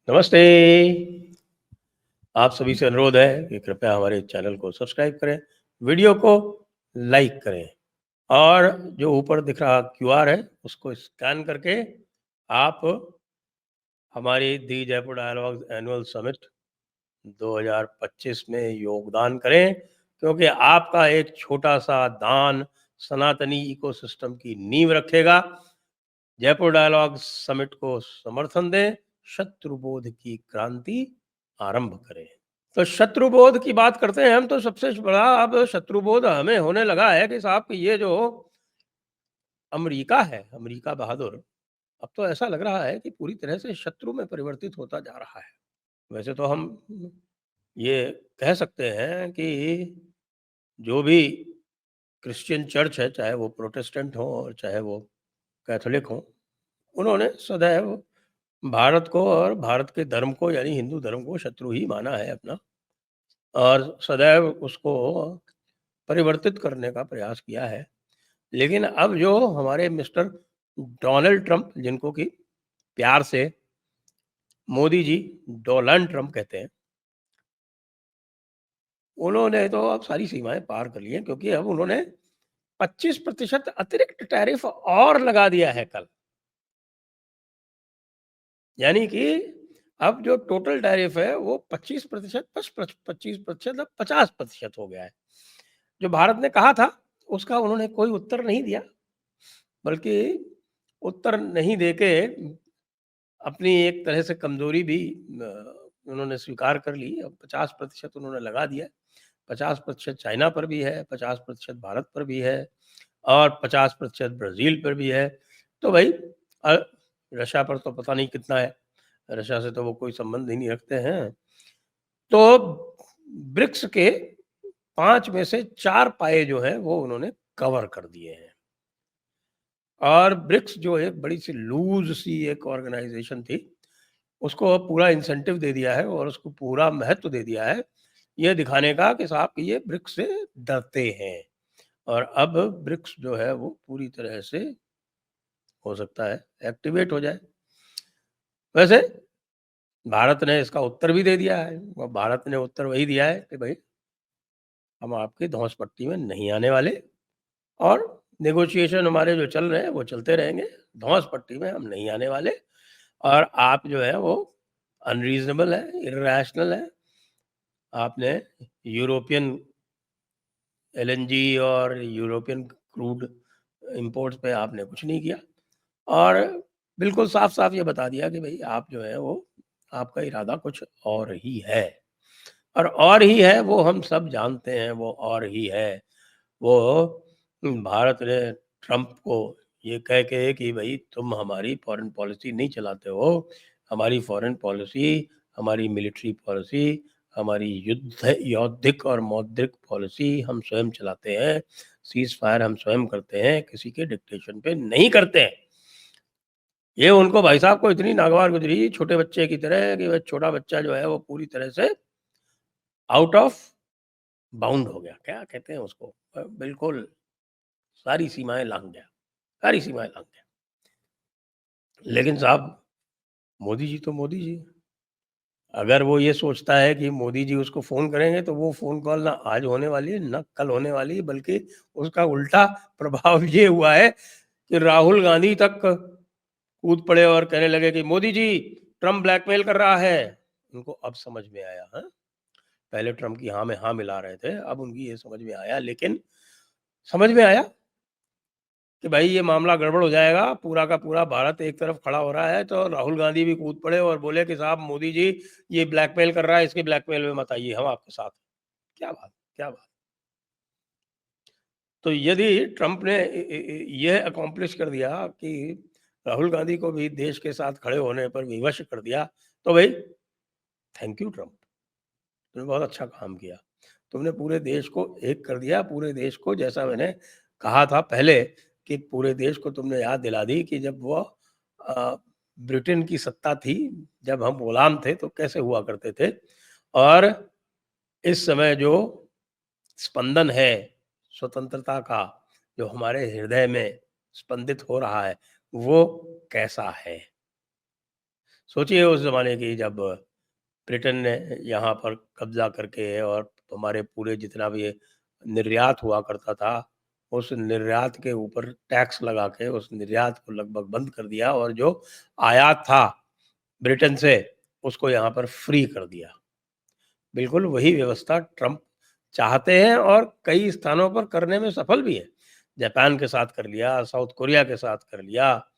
नमस्ते। आप सभी से अनुरोध है कि कृपया हमारे चैनल को सब्सक्राइब करें, वीडियो को लाइक करें और जो ऊपर दिख रहा क्यूआर है उसको स्कैन करके आप हमारी दी जयपुर डायलॉग एनुअल समिट 2025 में योगदान करें, क्योंकि आपका एक छोटा-सा दान सनातनी इकोसिस्टम की नींव रखेगा। जयपुर डायलॉग समिट को समर्थन दें, शत्रुबोध की क्रांति आरंभ करें। तो शत्रुबोध की बात करते हैं हम, तो सबसे बड़ा अब शत्रुबोध हमें होने लगा है कि साहब ये जो अमेरिका है, अमेरिका बहादुर, अब तो ऐसा लग रहा है कि पूरी तरह से शत्रु में परिवर्तित होता जा रहा है। वैसे तो हम ये कह सकते हैं कि जो भी क्रिश्चियन चर्च है, चाहे वो प्रोटेस्टेंट हो और चाहे वो कैथोलिक हो, उन्होंने सदैव भारत को और भारत के धर्म को यानी हिंदू धर्म को शत्रु ही माना है अपना, और सदैव उसको परिवर्तित करने का प्रयास किया है। लेकिन अब जो हमारे मिस्टर डोनाल्ड ट्रंप, जिनको कि प्यार से मोदी जी डोनाल्ड ट्रंप कहते हैं, उन्होंने तो अब सारी सीमाएँ पार कर ली हैं, क्योंकि अब उन्होंने 25% अतिरिक्त टैरिफ और लगा दिया है कल। यानी कि अब जो टोटल टैरिफ है वो 25% प्लस 25% अब 50% हो गया है। जो भारत ने कहा था उसका उन्होंने कोई उत्तर नहीं दिया, बल्कि उत्तर नहीं देके अपनी एक तरह से कमज़ोरी भी उन्होंने स्वीकार कर ली। अब 50% उन्होंने लगा दिया है। 50% चाइना पर भी है, 50% भारत पर भी है और 50% ब्राज़ील पर भी है। तो भई अ, रशिया पर तो पता नहीं कितना है, रशिया से तो वो कोई संबंध ही नहीं रखते हैं। तो ब्रिक्स के 5 में से 4 पाए जो हैं वो उन्होंने कवर कर दिए हैं। और ब्रिक्स जो एक बड़ी-सी लूज़ सी एक ऑर्गेनाइज़ेशन थी, उसको अब पूरा इंसेंटिव दे दिया है और उसको पूरा महत्व दे दिया है, ये दिखाने का कि साहब ये ब्रिक्स से डरते हैं। और अब ब्रिक्स जो है वो पूरी तरह से हो सकता है एक्टिवेट हो जाए। वैसे भारत ने इसका उत्तर भी दे दिया है और भारत ने उत्तर वही दिया है कि भई हम आपकी धौंस पट्टी में नहीं आने वाले और नेगोशिएशन हमारे जो चल रहे हैं वो चलते रहेंगे। धौंस पट्टी में हम नहीं आने वाले और आप जो है वो अनरीज़नेबल है, इर्रेशनल है। आपने यूरोपियन एलएनजी और यूरोपियन क्रूड इंपोर्ट्स पे आपने कुछ नहीं किया और बिल्कुल साफ-साफ ये बता दिया कि भई आप जो है वो आपका इरादा कुछ और ही है। और ही है वो हम सब जानते हैं, वो और ही है। वो भारत ने ट्रंप को ये कह के कि भई तुम हमारी फॉरेन पॉलिसी नहीं चलाते हो, हमारी फॉरेन पॉलिसी, हमारी मिलिट्री पॉलिसी, हमारी यौद्धिक और मौद्रिक पॉलिसी हम स्वयं चलाते हैं, सीज़ फायर हम स्वयं करते हैं, किसी के डिक्टेशन पे नहीं करते हैं। ये उनको भाई साहब को इतनी नागवार गुज़री छोटे बच्चे की तरह कि वह छोटा बच्चा जो है वो पूरी तरह से आउट ऑफ बाउंड हो गया। क्या कहते हैं उसको? बिल्कुल सारी सीमाएँ लाँघ गया, सारी सीमाएँ लाँघ गया। लेकिन साहब मोदी जी तो मोदी जी, अगर वो ये सोचता है कि मोदी जी उसको फ़ोन करेंगे तो वो फ़ोन कॉल ना आज होने वाली है, ना कल होने वाली है, बल्कि उसका उल्टा प्रभाव ये हुआ है कि राहुल गांधी तक कूद पड़े और कहने लगे कि मोदी जी ट्रम्प ब्लैकमेल कर रहा है। उनको अब समझ में आया, हाँ? पहले ट्रम्प की हाँ में हाँ मिला रहे थे, अब उनकी ये समझ में आया, लेकिन समझ में आया कि भाई ये मामला गड़बड़ हो जाएगा, पूरा का पूरा भारत एक तरफ खड़ा हो रहा है, तो राहुल गांधी भी कूद पड़े और बोले कि साहब मोदी जी ये ब्लैकमेल कर रहा है, इसके ब्लैकमेल में मत आइए, हम आपके साथ हैं। क्या बात! क्या बात! तो यदि ट्रंप ने यह अकॉम्प्लिश कर दिया कि राहुल गांधी को भी देश के साथ खड़े होने पर विवश कर दिया, तो भाई थैंक यू ट्रंप, तुमने बहुत अच्छा काम किया। तुमने पूरे देश को एक कर दिया, पूरे देश को, जैसा मैंने कहा था पहले कि पूरे देश को तुमने याद दिला दी कि जब वो अ, ब्रिटेन की सत्ता थी, जब हम गुलाम थे तो कैसे हुआ करते थे और इस समय जो स्पंदन है स्वतंत्रता का, जो हमारे हृदय में स्पंदित हो रहा है, वो कैसा है? सोचिए उस ज़माने की, जब ब्रिटेन ने यहाँ पर कब्ज़ा करके और हमारे पूरे जितना भी निर्यात हुआ करता था, उस निर्यात के ऊपर टैक्स लगा के उस निर्यात को लगभग बंद कर दिया, और जो आयात था ब्रिटेन से, उसको यहाँ पर फ्री कर दिया। बिल्कुल वही व्यवस्था ट्रम्प चाहते हैं और कई स्थानों पर करने में सफल भी हैं। जापान के साथ कर लिया, साउथ कोरिया के साथ कर लिया,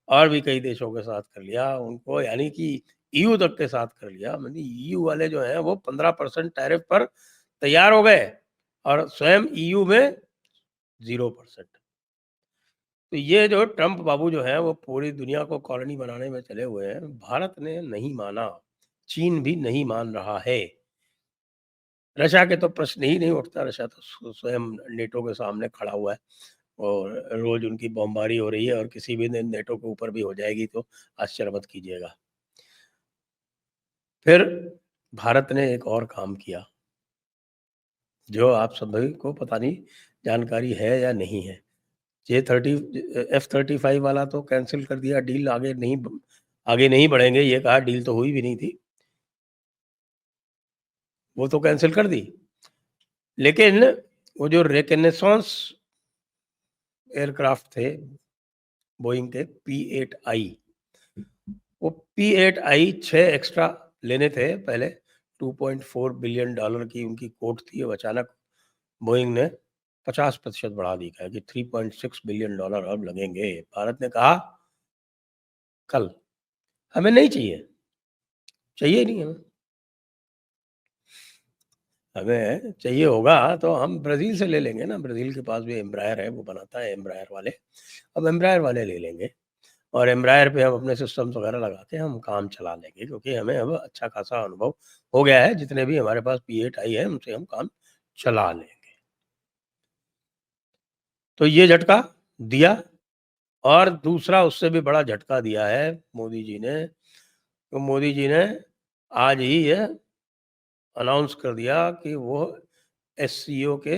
और भी कई देशों के साथ कर लिया। उनको यानी कि ईयू तक के साथ कर लिया। मतलब ईयू वाले जो हैं वो 15% टैरिफ पर तैयार हो गए, और स्वयं ईयू में 0%। तो ये जो ट्रम्प बाबू जो हैं वो पूरी दुनिया को कॉलोनी बनाने में चले हुए हैं। भारत ने नहीं माना, चीन भी नहीं मान रहा है। रशिया के तो प्रश्न ही नहीं उठता। रशिया तो स्वयं नेटो के सामने खड़ा हुआ है, और रोज उनकी बमबारी हो रही है, और किसी भी दिन नेटो के ऊपर भी हो जाएगी तो आश्चर्य मत कीजिएगा। फिर भारत ने एक और काम किया, जो आप सभी को पता नहीं जानकारी है या नहीं है। J-30 F-35 वाला तो कैंसिल कर दिया, डील आगे नहीं बढ़ेंगे, ये कहा, डील तो हुई भी नहीं थी, वो तो कैंसिल कर दी। लेकिन वो जो रिकनेसांस एयरक्राफ्ट थे बोइंग के P-8I, वो P-8I 6 एक्स्ट्रा लेने थे पहले। $2.4 बिलियन की उनकी कोट थी। अब अचानक बोइंग ने 50% बढ़ा दी है कि $3.6 बिलियन अब लगेंगे। भारत ने कहा कल, हमें नहीं चाहिए, चाहिए ही नहीं हमें। हमें चाहिए होगा तो हम ब्राज़ील से ले लेंगे ना, ब्राज़ील के पास भी एम्ब्रायर है, वो बनाता है एम्ब्रायर वाले। अब एम्ब्रायर वाले ले लेंगे, और एम्ब्रायर पे हम अपने सिस्टम्स वगैरह लगा के हम काम चला लेंगे, क्योंकि हमें अब अच्छा खासा अनुभव हो गया है। जितने भी हमारे पास P-8I है, उनसे हम काम चला लेंगे। तो ये झटका दिया, और दूसरा उससे भी बड़ा झटका दिया है मोदी जी ने। तो मोदी जी ने आज ही ये अनाउंस कर दिया कि वो एससीओ के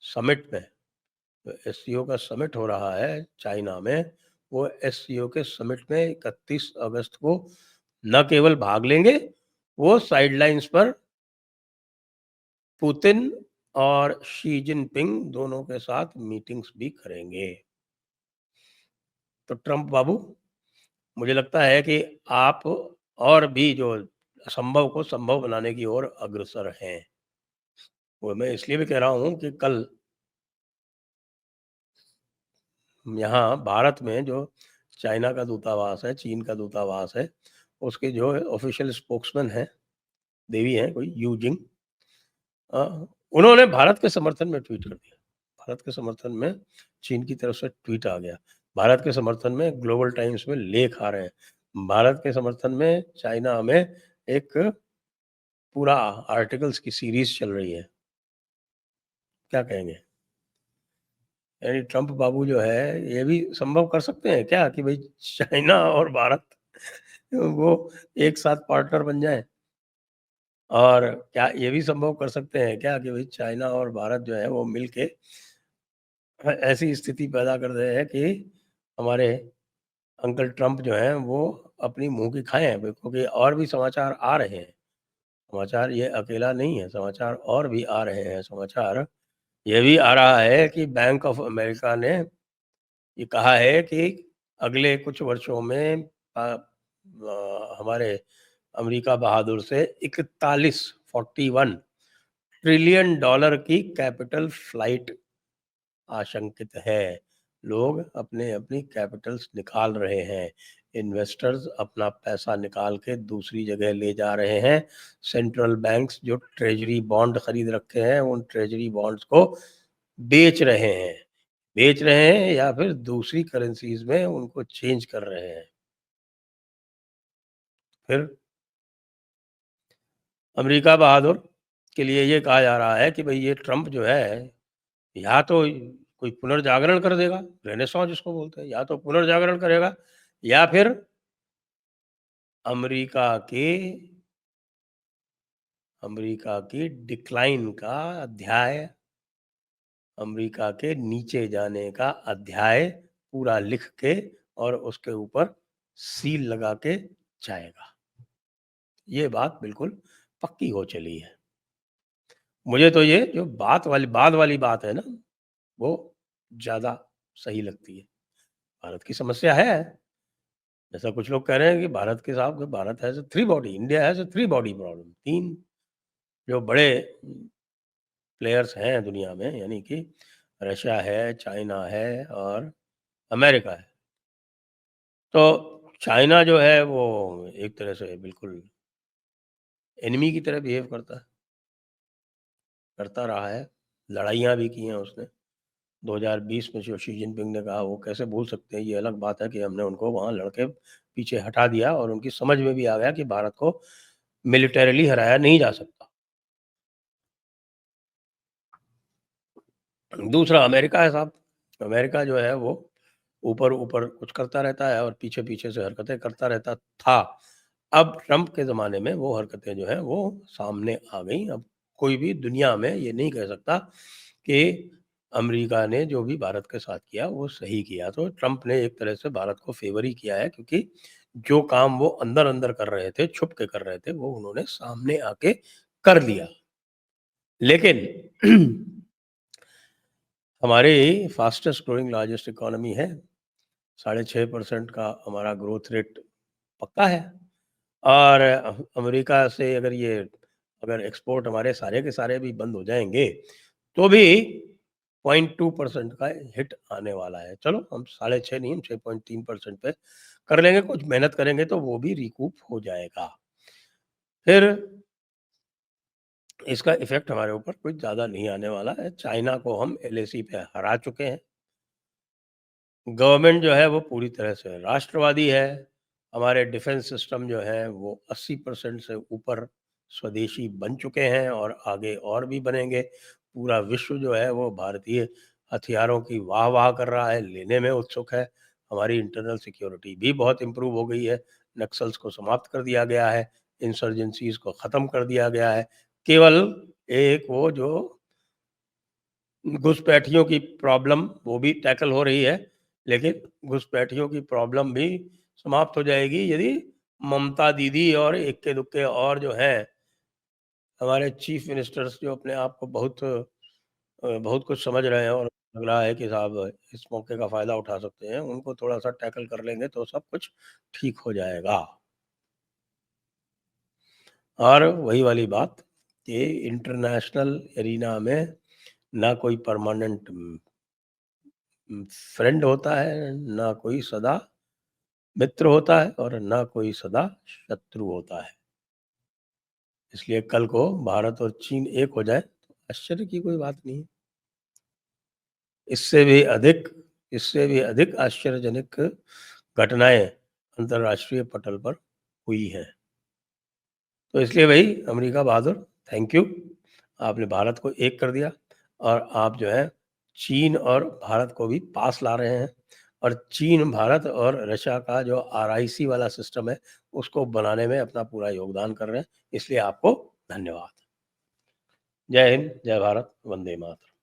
समिट में, तो एससीओ का समिट हो रहा है चाइना में, वो एससीओ के समिट में 31 अगस्त को न केवल भाग लेंगे, वो साइडलाइंस पर पुतिन और शी जिनपिंग दोनों के साथ मीटिंग्स भी करेंगे। तो ट्रम्प बाबू, मुझे लगता है कि आप और भी जो असंभव को संभव बनाने की ओर अग्रसर हैं। वो मैं इसलिए भी कह रहा हूँ कि कल यहाँ भारत में जो चाइना का दूतावास है, चीन का दूतावास है, उसके जो ऑफिशियल स्पोक्समैन हैं, देवी हैं कोई, यू जिंग, अ, उन्होंने भारत के समर्थन में ट्वीट कर दिया। भारत के समर्थन में चीन की तरफ से ट्वीट आ गया। भारत के समर्थन में ग्लोबल टाइम्स में लेख आ रहे हैं। भारत के समर्थन में चाइना में एक पूरा आर्टिकल्स की सीरीज चल रही है। क्या कहेंगे? यानी ट्रम्प बाबू जो है, ये भी संभव कर सकते हैं क्या कि भई चाइना और भारत वो एक साथ पार्टनर बन जाएँ? और क्या ये भी संभव कर सकते हैं क्या कि भई चाइना और भारत जो है वो मिलके ऐसी स्थिति पैदा कर रहे हैं कि हमारे अंकल ट्रम्प जो हैं वो अपनी मुँह की खाएँ? क्योंकि और भी समाचार आ रहे हैं। समाचार ये अकेला नहीं है, समाचार और भी आ रहे हैं। समाचार ये भी आ रहा है कि बैंक ऑफ अमेरिका ने ये कहा है कि अगले कुछ वर्षों में हमारे अमेरिका बहादुर से 41 ट्रिलियन डॉलर की कैपिटल फ्लाइट आशंकित है। लोग अपनी कैपिटल्स निकाल रहे हैं। इन्वेस्टर्स अपना पैसा निकाल के दूसरी जगह ले जा रहे हैं। सेंट्रल बैंक्स जो ट्रेजरी बॉन्ड खरीद रखे हैं, उन ट्रेजरी बॉन्ड्स को बेच रहे हैं। बेच रहे हैं या फिर दूसरी करेंसीज़ में उनको चेंज कर रहे हैं। फिर अमेरिका बहादुर के लिए ये कहा जा रहा है कि भई ये ट्रम्प जो है, या तो कोई पुनर्जागरण कर देगा, रेनेसाँ जिसको बोलते हैं, या तो पुनर्जागरण करेगा, या फिर अमेरिका के अमेरिका की डिक्लाइन का अध्याय, अमेरिका के नीचे जाने का अध्याय पूरा लिख के और उसके ऊपर सील लगा के जाएगा। ये बात बिल्कुल पक्की हो चली है। मुझे तो ये जो बाद वाली बात है ना, वो ज़्यादा सही लगती है। भारत की समस्या है, जैसा कुछ लोग कह रहे हैं कि भारत के साथ Bharat has a 3 body, India has a 3 body problem. 3 जो बड़े प्लेयर्स हैं दुनिया में, यानी कि रशिया है, चाइना है और अमेरिका है। तो चाइना जो है वो एक तरह से बिल्कुल एनिमी की तरह बिहेव करता रहा है। लड़ाइयाँ भी की हैं उसने। 2020 में जो शी जिनपिंग ने कहा, वो कैसे भूल सकते हैं। ये अलग बात है कि हमने उनको वहाँ लड़के पीछे हटा दिया और उनकी समझ में भी आ गया कि भारत को मिलिटरीली हराया नहीं जा सकता। दूसरा अमेरिका है साहब। अमेरिका जो है वो ऊपर-ऊपर कुछ करता रहता है और पीछे-पीछे से हरकतें करता रहता था। अब ट्रंप के ज़माने में वो हरकतें जो हैं वो सामने आ गईं। अब कोई भी दुनिया में ये नहीं कह सकता कि अमेरिका ने जो भी भारत के साथ किया वो सही किया। तो ट्रंप ने एक तरह से भारत को फ़ेवर ही किया है, क्योंकि जो काम वो अंदर-अंदर कर रहे थे, छुप के कर रहे थे, वो उन्होंने सामने आके कर दिया। लेकिन हमारी फास्टेस्ट ग्रोइंग लार्जेस्ट इकोनॉमी है, 6.5% का हमारा ग्रोथ रेट पक्का है। और अमेरिका से अगर एक्सपोर्ट हमारे सारे के सारे भी बंद हो जाएँगे, तो भी 0.2% का हिट आने वाला है। चलो हम 6.5 नहीं, हम 6.3% पे कर लेंगे, कुछ मेहनत करेंगे तो वो भी रिकूप हो जाएगा। फिर इसका इफ़ेक्ट हमारे ऊपर कुछ ज़्यादा नहीं आने वाला है। चाइना को हम एलएसी पे हरा चुके हैं। गवर्नमेंट जो है वो पूरी तरह से राष्ट्रवादी है। हमारे डिफेंस सिस्टम जो है वो 80% से ऊपर स्वदेशी बन चुके हैं और आगे और भी बनेंगे। पूरा विश्व जो है वो भारतीय हथियारों की वाह-वाह कर रहा है, लेने में उत्सुक है। हमारी इंटरनल सिक्योरिटी भी बहुत इम्प्रूव हो गई है। नक्सल्स को समाप्त कर दिया गया है, इंसर्जेंसीज़ को ख़त्म कर दिया गया है। केवल एक वो जो घुसपैठियों की प्रॉब्लम वो भी टैकल हो रही है, लेकिन घुसपैठियों की प्रॉब्लम भी समाप्त हो जाएगी यदि ममता दीदी और इक्के-दुक्के और जो हैं, हमारे चीफ मिनिस्टर्स जो अपने आप को बहुत कुछ समझ रहे हैं और लग रहा है कि साहब इस मौके का फ़ायदा उठा सकते हैं, उनको थोड़ा-सा टैकल कर लेंगे तो सब कुछ ठीक हो जाएगा। और वही वाली बात कि इंटरनेशनल एरिना में ना कोई परमानेंट फ्रेंड होता है, ना कोई सदा मित्र होता है और ना कोई सदा शत्रु होता है। इसलिए कल को भारत और चीन एक हो जाए तो आश्चर्य की कोई बात नहीं है। इससे भी अधिक इससे भी अधिक आश्चर्यजनक घटनाएँ अंतर्राष्ट्रीय पटल पर हुई हैं। तो इसलिए भई अमेरिका बहादुर, थैंक यू। आपने भारत को एक कर दिया और आप जो है चीन और भारत को भी पास ला रहे हैं और चीन, भारत और रशिया का जो आरआईसी वाला सिस्टम है, उसको बनाने में अपना पूरा योगदान कर रहे हैं। इसलिए आपको धन्यवाद। जय हिंद, जय भारत, वंदे मातरम।